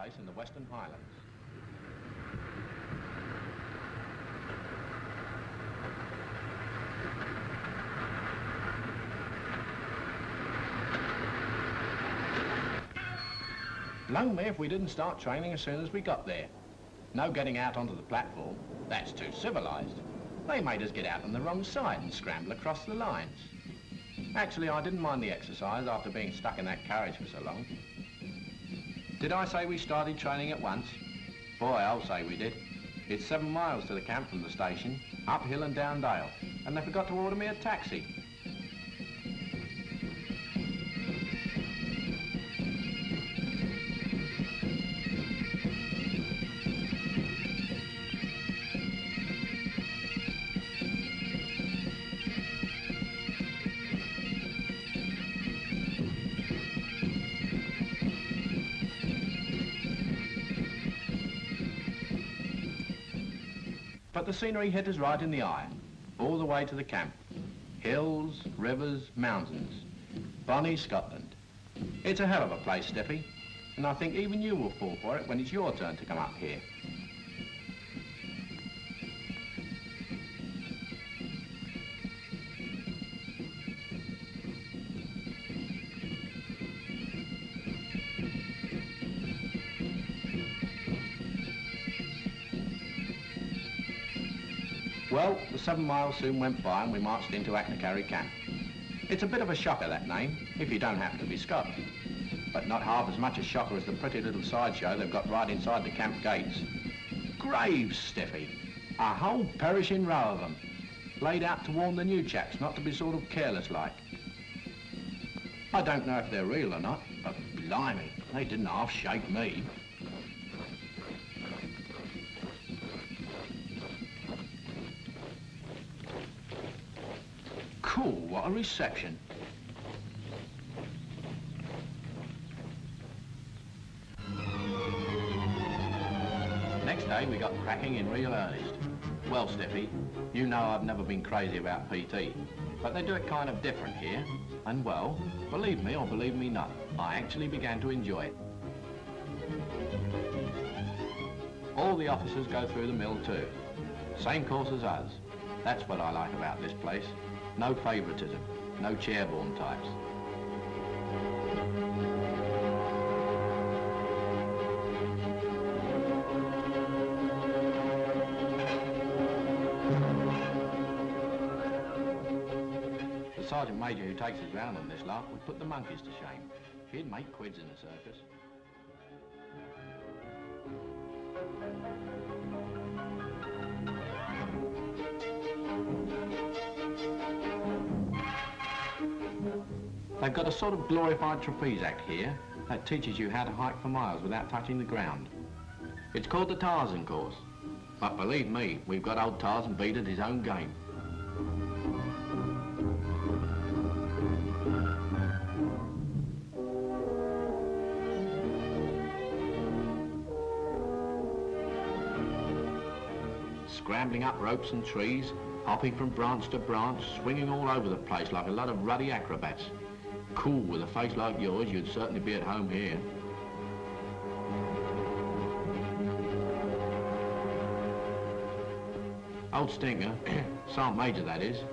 place in the Western Highlands. Blown me if we didn't start training as soon as we got there. No getting out onto the platform, that's too civilised. They made us get out on the wrong side and scramble across the lines. Actually, I didn't mind the exercise after being stuck in that carriage for so long. Did I say we started training at once? Boy, I'll say we did. It's 7 miles to the camp from the station, uphill and down dale, and they forgot to order me a taxi. But the scenery hit us right in the eye, all the way to the camp. Hills, rivers, mountains. Bonnie Scotland. It's a hell of a place, Steffi, and I think even you will fall for it when it's your turn to come up here. Well, the 7 miles soon went by and we marched into Achnacarry camp. It's a bit of a shocker, that name, if you don't happen to be Scots. But not half as much a shocker as the pretty little sideshow they've got right inside the camp gates. Graves, Steffi. A whole perishing row of them. Laid out to warn the new chaps not to be sort of careless like. I don't know if they're real or not, but blimey, they didn't half shake me. Cool, what a reception. Next day we got cracking in real earnest. Well, Steffi, you know I've never been crazy about PT, but they do it kind of different here. And well, believe me or believe me not, I actually began to enjoy it. All the officers go through the mill too. Same course as us. That's what I like about this place. No favouritism, no chairborne types. The sergeant major who takes us round on this lot would put the monkeys to shame. He'd make quids in the circus. They've got a sort of glorified trapeze act here that teaches you how to hike for miles without touching the ground. It's called the Tarzan course, but believe me, we've got old Tarzan beat at his own game. Scrambling up ropes and trees, hopping from branch to branch, swinging all over the place like a lot of ruddy acrobats. Cool, with a face like yours, you'd certainly be at home here. Old Stinker, Sergeant Major that is,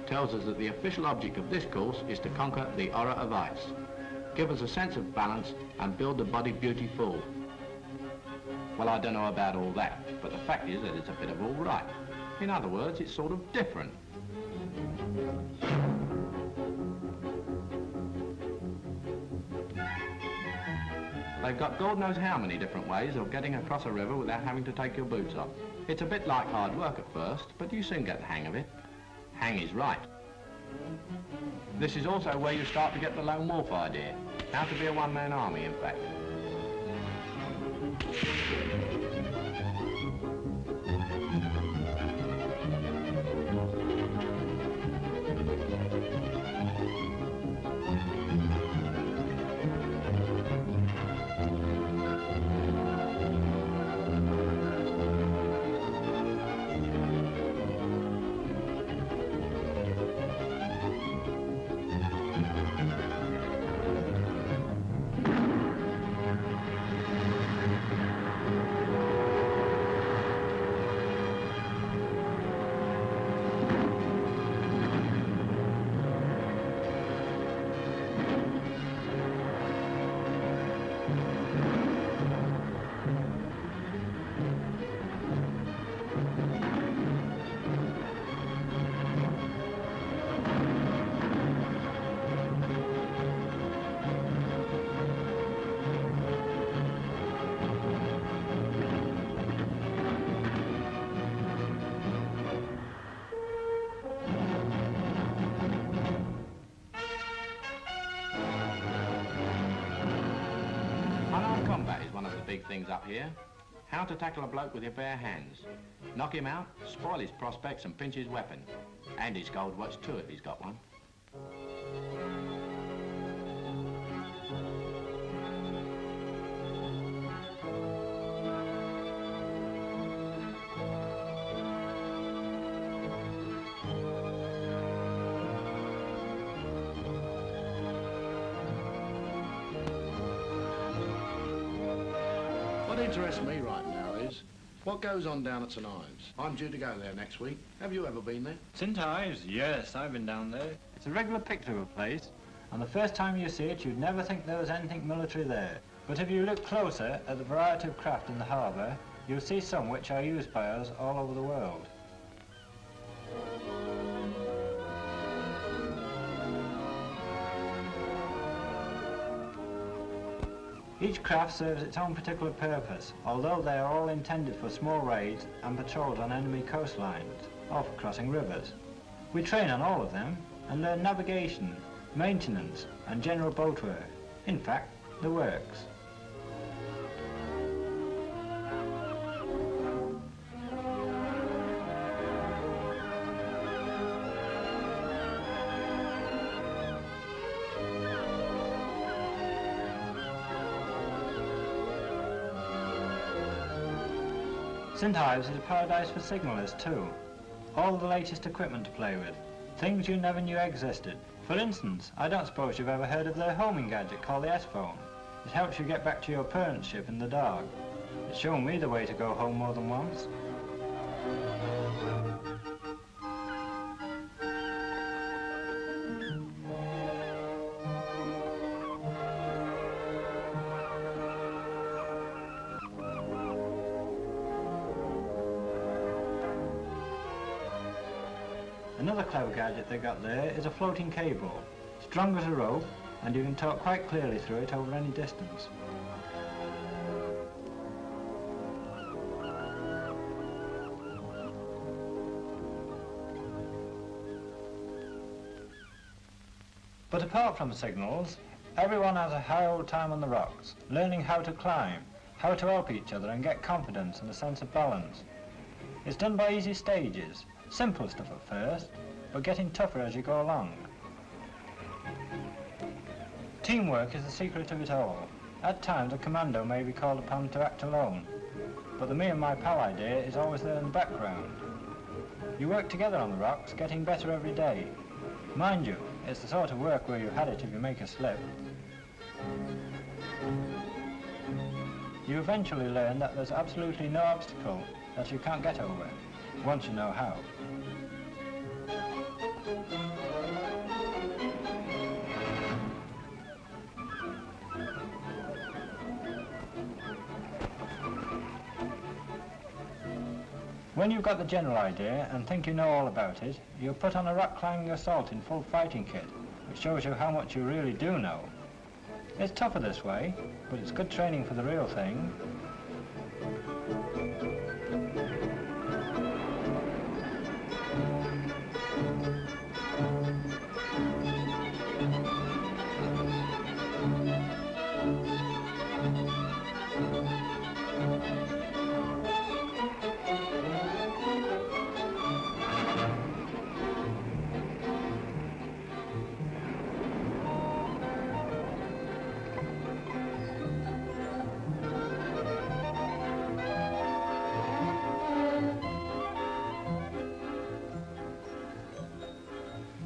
tells us that the official object of this course is to conquer the horror of ice, give us a sense of balance and build the body beautiful. Well, I don't know about all that, but the fact is that it's a bit of all right. In other words, it's sort of different. They've got God knows how many different ways of getting across a river without having to take your boots off. It's a bit like hard work at first, but you soon get the hang of it. Hang is right. This is also where you start to get the lone wolf idea. How to be a one-man army, in fact. big things up here. How to tackle a bloke with your bare hands. Knock him out, spoil his prospects and pinch his weapon. And his gold watch too, if he's got one. What interests me right now is what goes on down at St Ives. I'm due to go there next week. Have you ever been there? St Ives? Yes, I've been down there. It's a regular picture of a place, and the first time you see it, you'd never think there was anything military there. But if you look closer at the variety of craft in the harbour, you'll see some which are used by us all over the world. Each craft serves its own particular purpose, although they are all intended for small raids and patrols on enemy coastlines, or for crossing rivers. We train on all of them and learn navigation, maintenance and general boat work. In fact, the works. St Ives is a paradise for signallers too. All the latest equipment to play with, things you never knew existed. For instance, I don't suppose you've ever heard of the homing gadget called the S-phone. It helps you get back to your parents' ship in the dark. It's shown me the way to go home more than once. Another clever gadget they got there is a floating cable, strong as a rope, and you can talk quite clearly through it over any distance. But apart from signals, everyone has a high old time on the rocks, learning how to climb, how to help each other and get confidence and a sense of balance. It's done by easy stages. Simple stuff at first, but getting tougher as you go along. Teamwork is the secret of it all. At times a commando may be called upon to act alone, but the me and my pal idea is always there in the background. You work together on the rocks, getting better every day. Mind you, it's the sort of work where you've had it if you make a slip. You eventually learn that there's absolutely no obstacle that you can't get over, once you know how. When you've got the general idea and think you know all about it, you're put on a rock climbing assault in full fighting kit, which shows you how much you really do know. It's tougher this way, but it's good training for the real thing.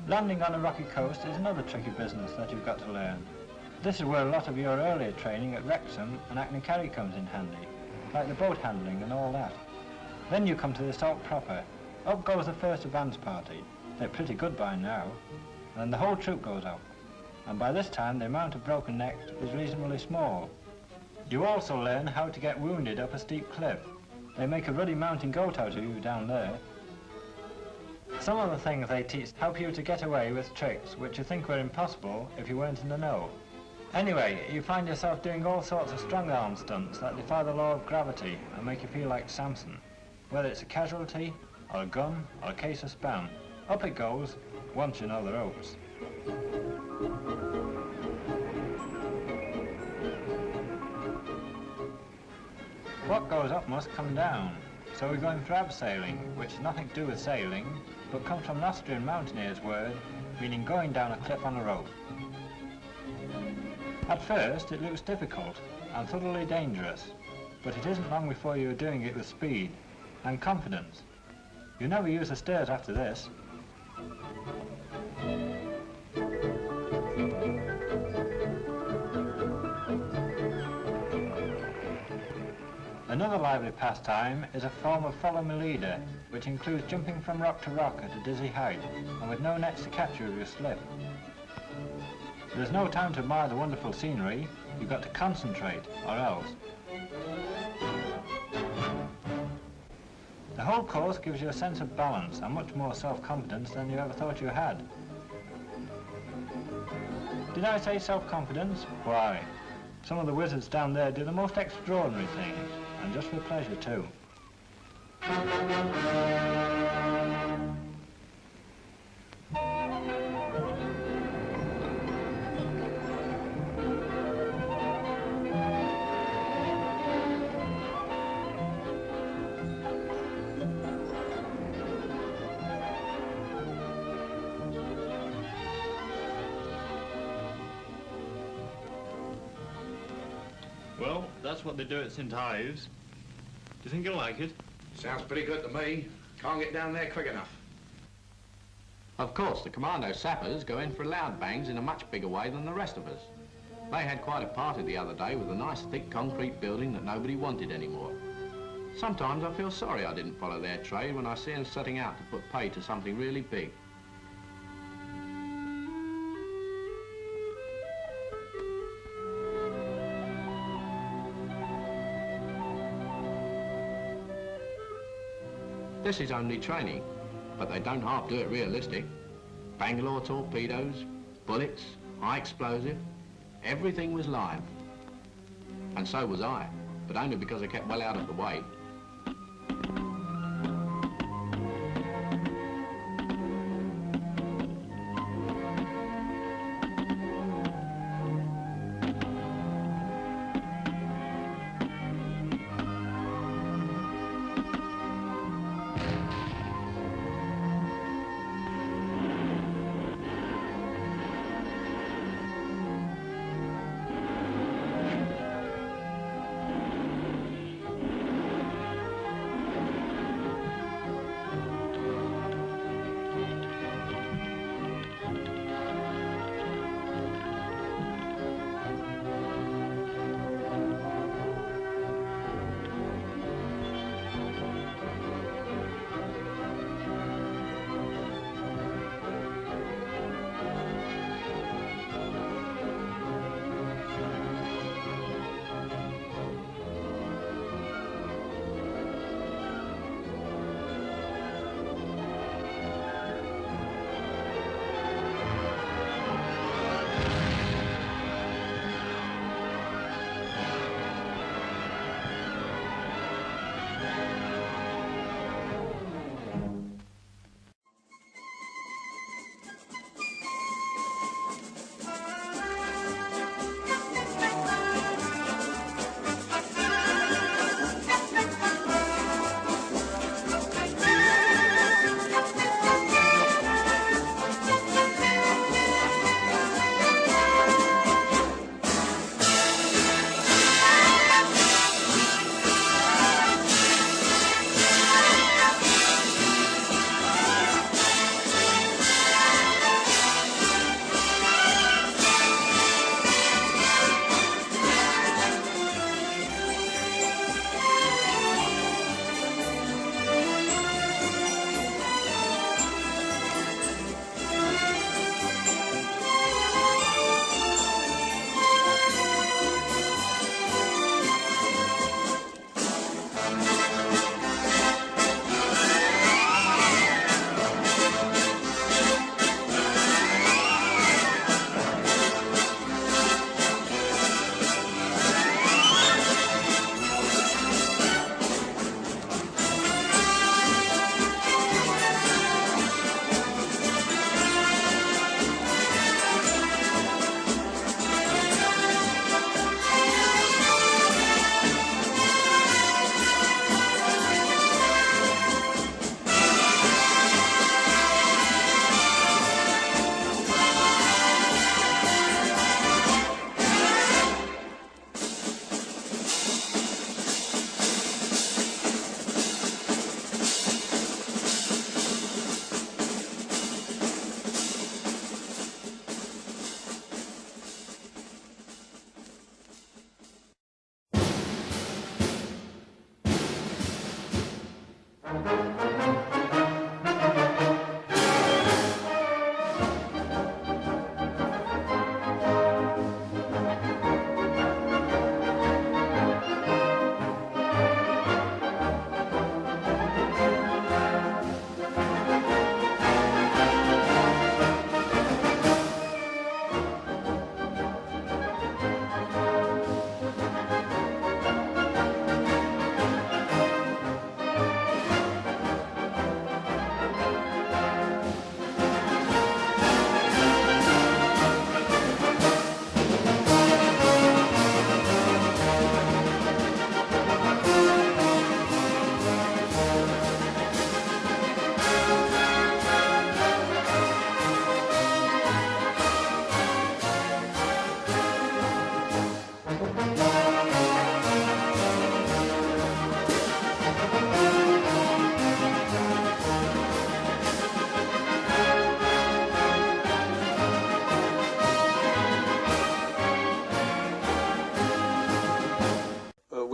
Landing on a rocky coast is another tricky business that you've got to learn. This is where a lot of your earlier training at Wrexham and Achnacarry comes in handy, like the boat handling and all that. Then you come to the assault proper. Up goes the first advance party. They're pretty good by now. And the whole troop goes up. And by this time the amount of broken necks is reasonably small. You also learn how to get wounded up a steep cliff. They make a ruddy mountain goat out of you down there. Some of the things they teach help you to get away with tricks which you think were impossible if you weren't in the know. Anyway, you find yourself doing all sorts of strong arm stunts that defy the law of gravity and make you feel like Samson. Whether it's a casualty, or a gun, or a case of spam, up it goes, once you know the ropes. What goes up must come down. So we're going for abseiling, which has nothing to do with sailing, but comes from an Austrian mountaineer's word, meaning going down a cliff on a rope. At first, it looks difficult and thoroughly dangerous, but it isn't long before you're doing it with speed and confidence. You never use the stairs after this. Another lively pastime is a form of follow me leader, which includes jumping from rock to rock at a dizzy height and with no nets to catch you if you slip. There's no time to admire the wonderful scenery, you've got to concentrate, or else. The whole course gives you a sense of balance and much more self-confidence than you ever thought you had. Did I say self-confidence? Why, some of the wizards down there do the most extraordinary things, and just for pleasure too. Well, that's what they do at St. Ives. Do you think you'll like it? Sounds pretty good to me. Can't get down there quick enough. Of course, the Commando sappers go in for loud bangs in a much bigger way than the rest of us. They had quite a party the other day with a nice thick concrete building that nobody wanted anymore. Sometimes I feel sorry I didn't follow their trade when I see them setting out to put pay to something really big. This is only training, but they don't half do it realistic. Bangalore torpedoes, bullets, high explosive, everything was live. And so was I, but only because I kept well out of the way.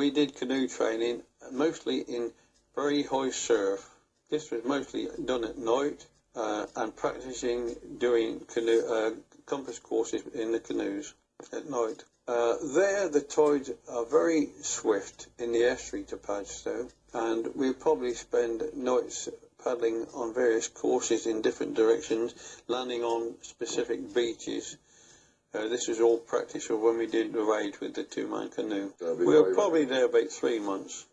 we did canoe training, mostly in very high surf. This was mostly done at night and practicing doing canoe compass courses in the canoes at night. There the tides are very swift in the estuary to Padstow, and we probably spend nights paddling on various courses in different directions, landing on specific beaches. This was all practice of when we did the raid with the two-man canoe. We were probably there about 3 months.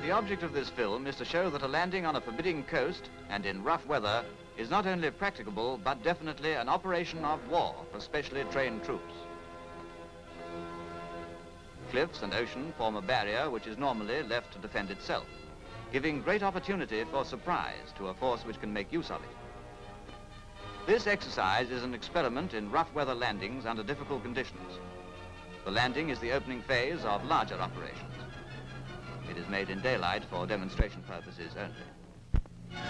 The object of this film is to show that a landing on a forbidding coast and in rough weather is not only practicable but definitely an operation of war for specially trained troops. Cliffs and ocean form a barrier which is normally left to defend itself, giving great opportunity for surprise to a force which can make use of it. This exercise is an experiment in rough weather landings under difficult conditions. The landing is the opening phase of larger operations. It is made in daylight for demonstration purposes only.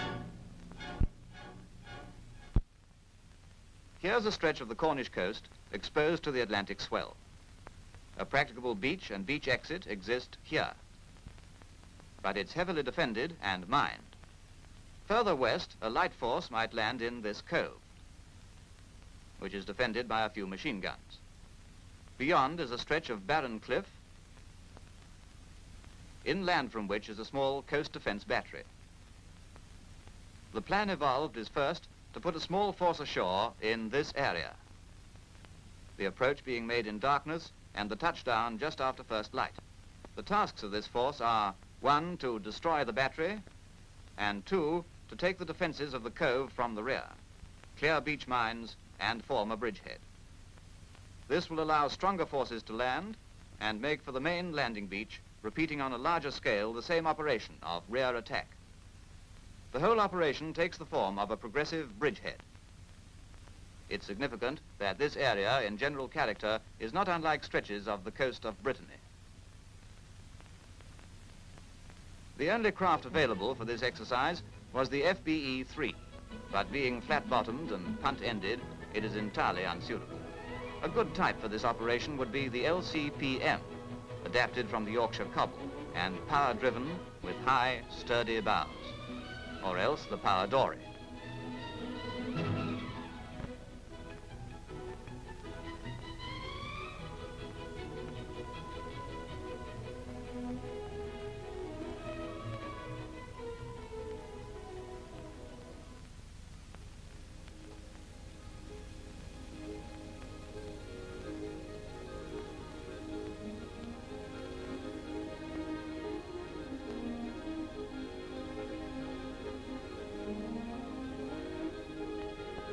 Here's a stretch of the Cornish coast exposed to the Atlantic swell. A practicable beach and beach exit exist here, but it's heavily defended and mined. Further west, a light force might land in this cove, which is defended by a few machine guns. Beyond is a stretch of barren cliff, inland from which is a small coast defense battery. The plan evolved is first to put a small force ashore in this area, the approach being made in darkness and the touchdown just after first light. The tasks of this force are, 1, to destroy the battery, and 2, to take the defenses of the cove from the rear, clear beach mines, and form a bridgehead. This will allow stronger forces to land and make for the main landing beach, repeating on a larger scale the same operation of rear attack. The whole operation takes the form of a progressive bridgehead. It's significant that this area in general character is not unlike stretches of the coast of Brittany. The only craft available for this exercise was the FBE-3, but being flat-bottomed and punt-ended, it is entirely unsuitable. A good type for this operation would be the LCPM, adapted from the Yorkshire cobble and power-driven with high, sturdy bows, or else the power dory.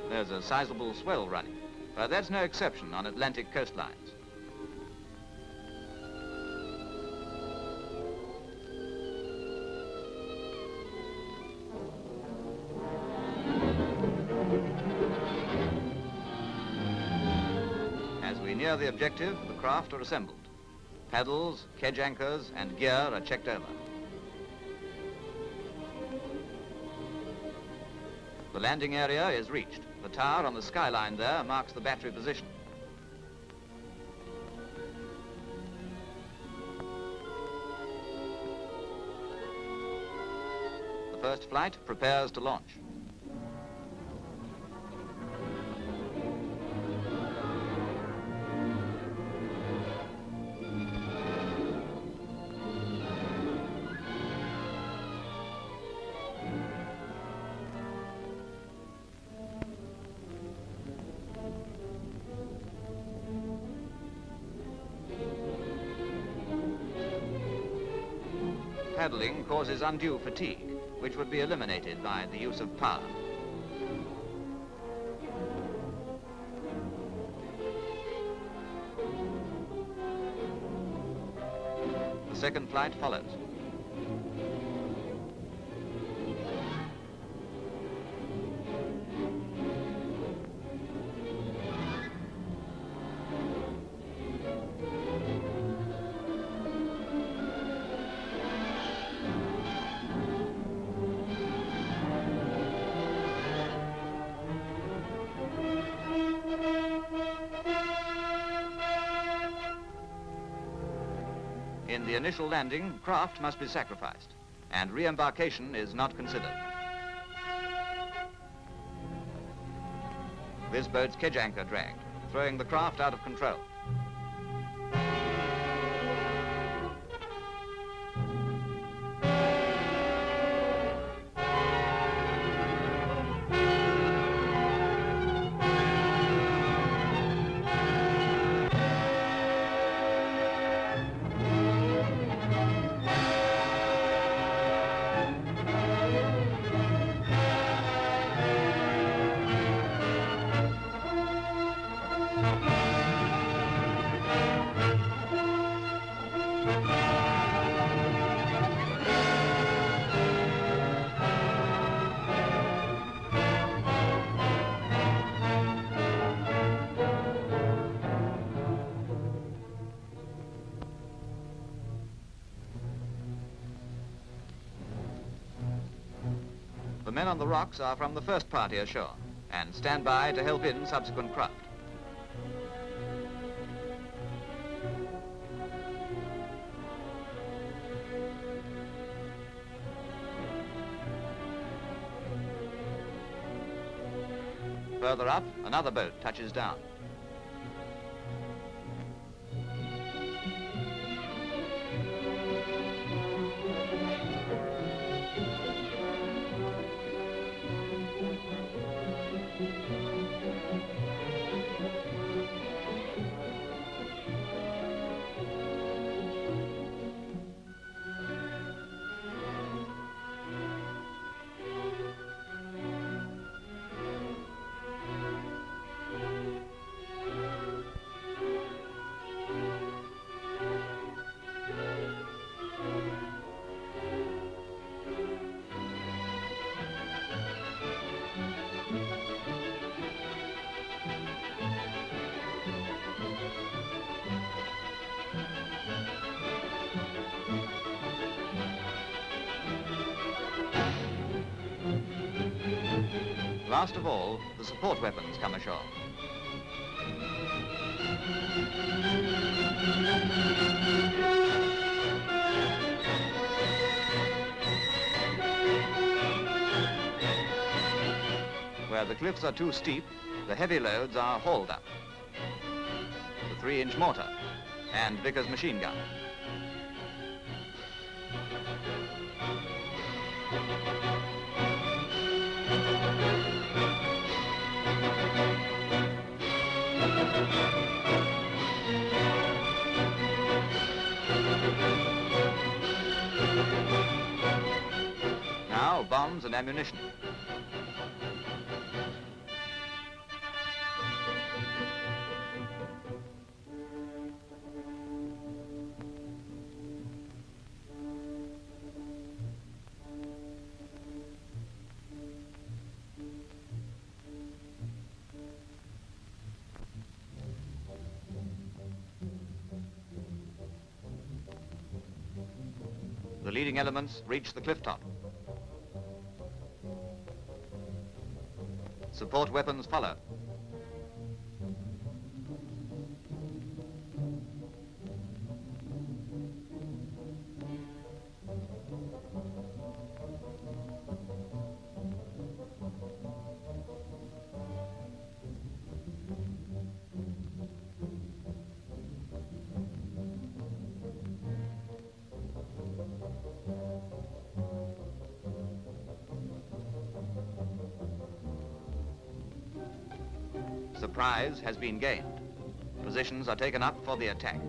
There's a sizable swell running, but that's no exception on Atlantic coastlines. As we near the objective, the craft are assembled. Paddles, kedge anchors, and gear are checked over. The landing area is reached. The tower on the skyline there marks the battery position. The first flight prepares to launch. Paddling causes undue fatigue, which would be eliminated by the use of power. The second flight follows. the initial landing, craft must be sacrificed, and re-embarkation is not considered. This boat's kedge anchor dragged, throwing the craft out of control. The men on the rocks are from the first party ashore and stand by to help in subsequent craft. Further up, another boat touches down. Last of all, the support weapons come ashore. Where the cliffs are too steep, the heavy loads are hauled up. The 3-inch mortar and Vickers machine gun. Now, bombs and ammunition. The leading elements reach the cliff top. Support weapons follow. Surprise has been gained. Positions are taken up for the attack.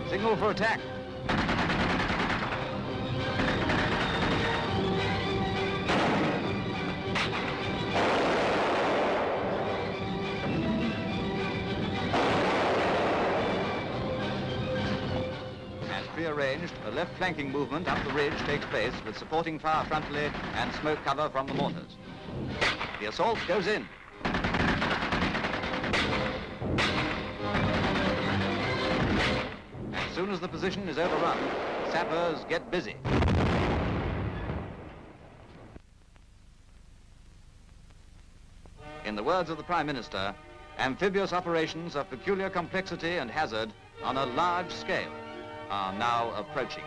Signal for attack. arranged, a left flanking movement up the ridge takes place with supporting fire frontally and smoke cover from the mortars. The assault goes in. As soon as the position is overrun, sappers get busy. In the words of the Prime Minister, amphibious operations of peculiar complexity and hazard on a large scale are now approaching.